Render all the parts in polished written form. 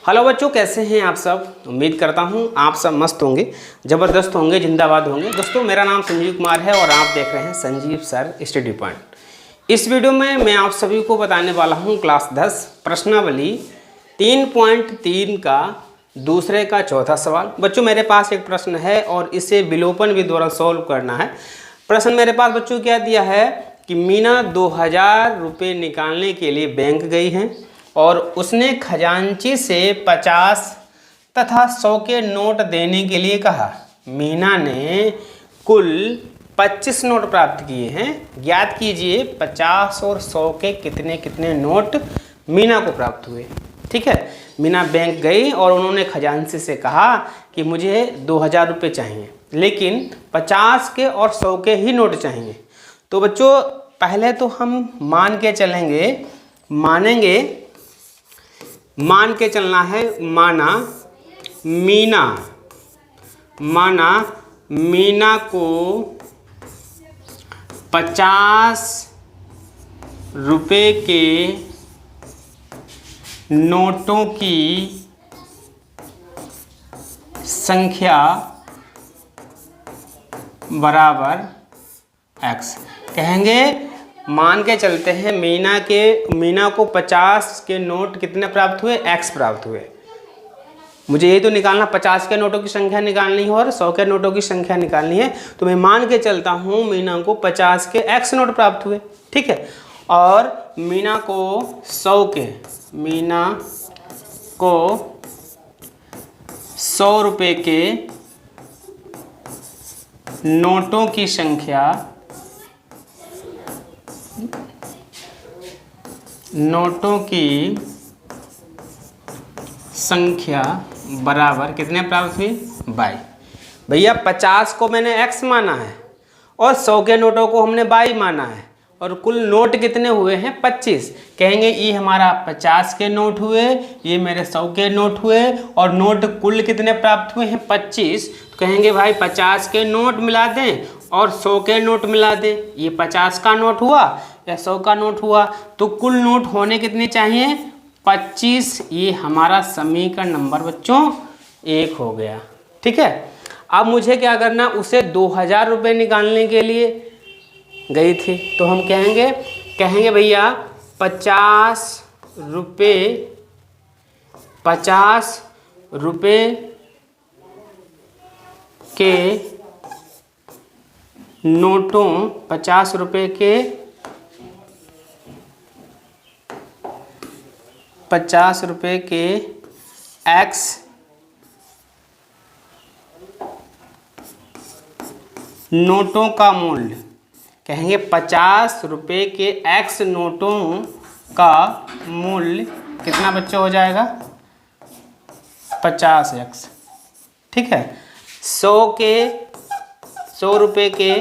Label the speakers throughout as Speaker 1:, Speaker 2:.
Speaker 1: Hello बच्चों, कैसे हैं आप सब। उम्मीद करता हूं आप सब मस्त होंगे, ज़बरदस्त होंगे, जिंदाबाद होंगे। दोस्तों, मेरा नाम संजीव कुमार है और आप देख रहे हैं संजीव सर स्टडी पॉइंट। इस वीडियो में मैं आप सभी को बताने वाला हूं क्लास 10 प्रश्नावली 3.3 का दूसरे का चौथा सवाल। बच्चों, मेरे पास एक प्रश्न है और इसे विलोपन विधि द्वारा सॉल्व करना है। प्रश्न मेरे पास बच्चों क्या दिया है कि मीना 2000 रुपये निकालने के लिए बैंक गई हैं और उसने खजांची से 50 तथा 100 के नोट देने के लिए कहा। मीना ने कुल 25 नोट प्राप्त किए हैं। ज्ञात कीजिए 50 और 100 के कितने कितने नोट मीना को प्राप्त हुए। ठीक है, मीना बैंक गई और उन्होंने खजांची से कहा कि मुझे 2000 रुपये चाहिए, लेकिन 50 के और 100 के ही नोट चाहिए। तो बच्चों, पहले तो हम मान के चलना है। माना मीना को 50 रुपये के नोटों की संख्या बराबर x। कहेंगे मान के चलते हैं मीना को 50 के नोट कितने प्राप्त हुए, x प्राप्त हुए। मुझे ये तो निकालना 50 के नोटों की संख्या निकालनी है और 100 के नोटों की संख्या निकालनी है। तो मैं मान के चलता हूँ मीना को 50 के x नोट प्राप्त हुए। ठीक है, और मीना को 100 रुपये के नोटों की संख्या बराबर कितने प्राप्त हुई, 22। भैया 50 को मैंने x माना है और 100 के नोटों को हमने 22 माना है और कुल नोट कितने हुए हैं, 25। कहेंगे ये हमारा 50 के नोट हुए, ये मेरे 100 के नोट हुए और नोट कुल कितने प्राप्त हुए हैं, 25। तो कहेंगे भाई 50 के नोट मिला दें और 100 के नोट मिला दें। ये 50 का नोट हुआ या 100 का नोट हुआ, तो कुल नोट होने कितने चाहिए, 25। ये हमारा समीकरण नंबर बच्चों 1 हो गया। ठीक है, अब मुझे क्या करना, उसे 2000 रुपये निकालने के लिए गई थी। तो हम कहेंगे भैया 50 रुपये के नोटों 50 रुपये के 50 रुपये के x नोटों का मूल्य। कहेंगे 50 रुपये के x नोटों का मूल्य कितना बच्चों हो जाएगा, 50x। ठीक है, 100 रुपये के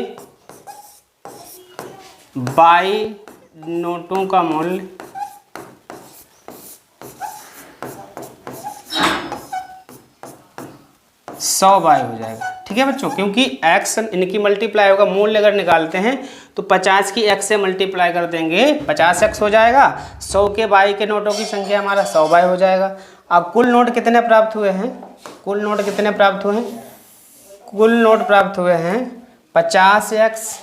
Speaker 1: 22 नोटों का मूल्य 100 हो जाएगा। ठीक है बच्चों, क्योंकि x इनकी मल्टीप्लाई होगा, मूल्य अगर निकालते हैं तो 50 की x से मल्टीप्लाई कर देंगे, 50x हो जाएगा। 100 के 22 के नोटों की संख्या हमारा 100 हो जाएगा। अब कुल नोट कितने प्राप्त हुए हैं, कुल नोट प्राप्त हुए हैं 50x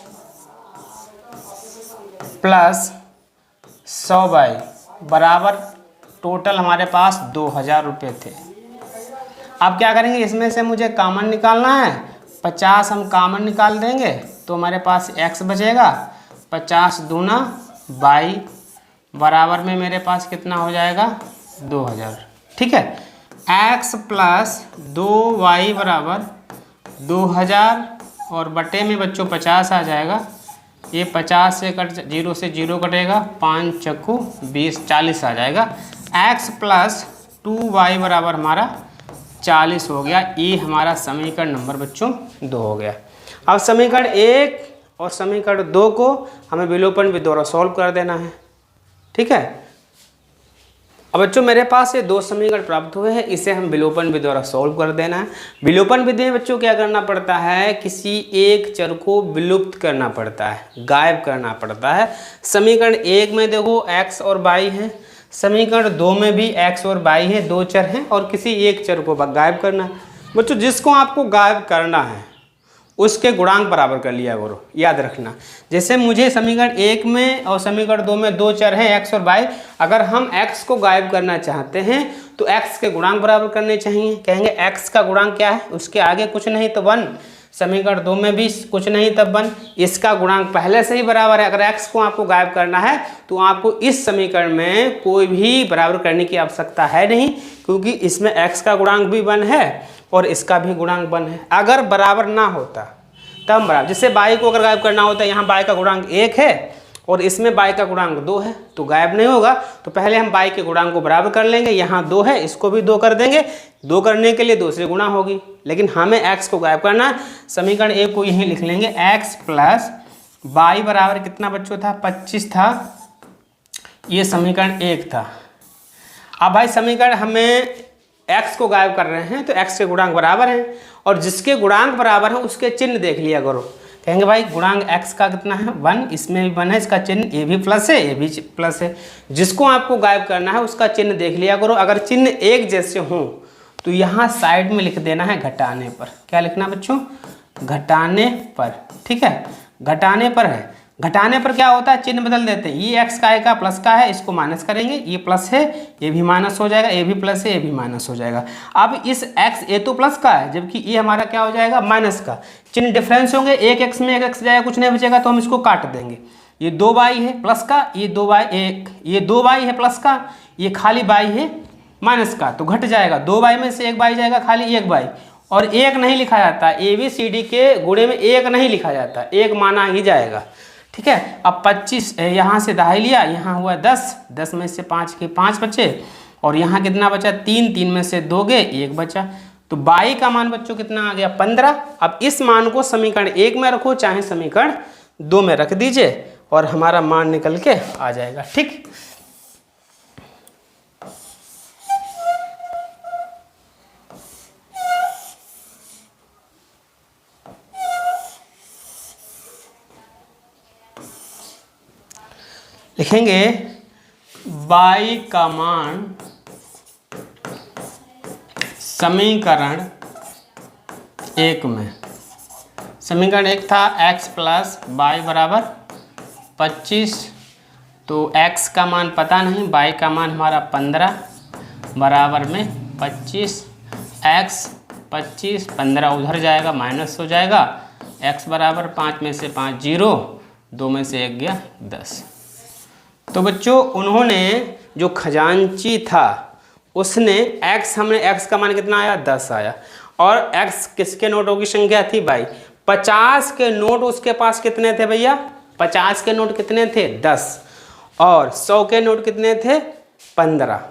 Speaker 1: प्लस 100 बराबर टोटल हमारे पास 2000 रुपये थे। अब क्या करेंगे, इसमें से मुझे कॉमन निकालना है। 50 हम कॉमन निकाल देंगे तो हमारे पास x बचेगा। 50 दूना 22 बराबर में मेरे पास कितना हो जाएगा, 2000। ठीक है, x प्लस 2y बराबर 2000 और बटे में बच्चों 50 आ जाएगा। ये 50 से 0 से 0 कटेगा, 5 चक्कू 20, 40 आ जाएगा। x प्लस 2y बराबर हमारा 40 हो गया। ये हमारा समीकरण नंबर बच्चों 2 हो गया। अब समीकरण 1 और समीकरण 2 को हमें विलोपन विधि द्वारा सॉल्व कर देना है। ठीक है, अब बच्चों मेरे पास ये 2 समीकरण प्राप्त हुए हैं, इसे हम विलोपन विधि द्वारा सॉल्व कर देना है। विलोपन विधि में बच्चों क्या करना पड़ता है, किसी एक चर को विलुप्त करना पड़ता है, गायब करना पड़ता है। समीकरण 1 में देखो x और y है, समीकरण 2 में भी x और y है, दो चर हैं और किसी एक चर को गायब करना है। बच्चों जिसको आपको गायब करना है उसके गुणांक बराबर कर लिया करो, याद रखना। जैसे मुझे समीकरण 1 में और समीकरण 2 में दो चर हैं x और y, अगर हम x को गायब करना चाहते हैं तो x के गुणांक बराबर करने चाहिए। कहेंगे x का गुणांक क्या है, उसके आगे कुछ नहीं तो 1, समीकरण 2 में भी कुछ नहीं तब 1, इसका गुणांक पहले से ही बराबर है। अगर x को आपको गायब करना है तो आपको इस समीकरण में कोई भी बराबर करने की आवश्यकता है नहीं, क्योंकि इसमें x का गुणांक भी 1 है और इसका भी गुणांक 1 है। अगर बराबर ना होता तब बराबर, जैसे y को अगर गायब करना होता है, यहाँ y का गुणांक 1 है और इसमें y का गुणांक 2 है तो गायब नहीं होगा। तो पहले हम y के गुणांक को बराबर कर लेंगे, यहाँ 2 है इसको भी 2 कर देंगे, 2 करने के लिए 2 से गुणा होगी। लेकिन हमें x को गायब करना है, समीकरण 1 को यहीं लिख लेंगे, x प्लस y बराबर कितना बच्चों था, 25 था, ये समीकरण 1 था। अब भाई समीकरण हमें x को गायब कर रहे हैं तो x के गुणांक बराबर हैं और जिसके गुणांक बराबर हैं उसके चिन्ह देख लिया करो। कहेंगे भाई गुणांक x का कितना है, 1, इसमें भी 1 है, इसका चिन्ह ये भी प्लस है ये भी प्लस है। जिसको आपको गायब करना है उसका चिन्ह देख लिया करो। अगर चिन्ह एक जैसे हों तो यहाँ साइड में लिख देना है घटाने पर। क्या लिखना बच्चों, घटाने पर, ठीक है, घटाने पर है। घटाने पर क्या होता है, चिन्ह बदल देते हैं, ये x का है का प्लस का है, इसको माइनस करेंगे, ये प्लस है ये भी माइनस हो जाएगा, ये भी प्लस है ये भी माइनस हो जाएगा। अब इस x ये तो प्लस का है जबकि ये हमारा क्या हो जाएगा, माइनस का। चिन्ह डिफरेंस होंगे, एक x में एक x जाएगा, कुछ नहीं बचेगा तो हम इसको काट देंगे। ये 2y है प्लस का, ये 2y है प्लस का, ये खाली y है माइनस का, तो घट जाएगा, 2y में से 1y जाएगा, खाली 1y। और 1 नहीं लिखा जाता, ABCD के गुणे में 1 नहीं लिखा जाता, 1 माना ही जाएगा, ठीक है। अब 25 यहाँ से दहाई लिया, यहाँ हुआ 10, 10 में से 5 के 5 बचे और यहाँ कितना बचा, 3, 3 में से 2 गए 1 बचा। तो y का मान बच्चों कितना आ गया, 15। अब इस मान को समीकरण 1 में रखो चाहे समीकरण 2 में रख दीजिए और हमारा मान निकल के आ जाएगा, ठीक। लिखेंगे y का मान समीकरण 1 में, समीकरण 1 था x प्लस y बराबर 25, तो x का मान पता नहीं, y का मान हमारा 15 बराबर में 25, x 25, 15 उधर जाएगा माइनस हो जाएगा, x बराबर 5 में से 5 0, 2 में से 1 गया 10। तो बच्चों उन्होंने जो खजांची था उसने x, हमने x का मान कितना आया, 10 आया, और x किसके नोटों की संख्या थी भाई, 50 के नोट उसके पास कितने थे भैया, 50 के नोट कितने थे, 10, और 100 के नोट कितने थे, 15,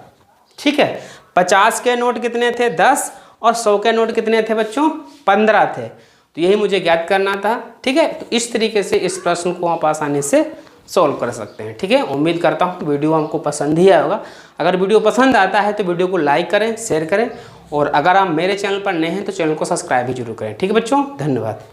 Speaker 1: ठीक है। 50 के नोट कितने थे, 10, और 100 के नोट कितने थे बच्चों, 15 थे। तो यही मुझे ज्ञात करना था, ठीक है। तो इस तरीके से इस प्रश्न को आप आसानी से सॉल्व कर सकते हैं, ठीक है। उम्मीद करता हूँ वीडियो हमको पसंद ही आया होगा। अगर वीडियो पसंद आता है तो वीडियो को लाइक करें, शेयर करें, और अगर आप मेरे चैनल पर नए हैं तो चैनल को सब्सक्राइब भी जरूर करें, ठीक है बच्चों, धन्यवाद।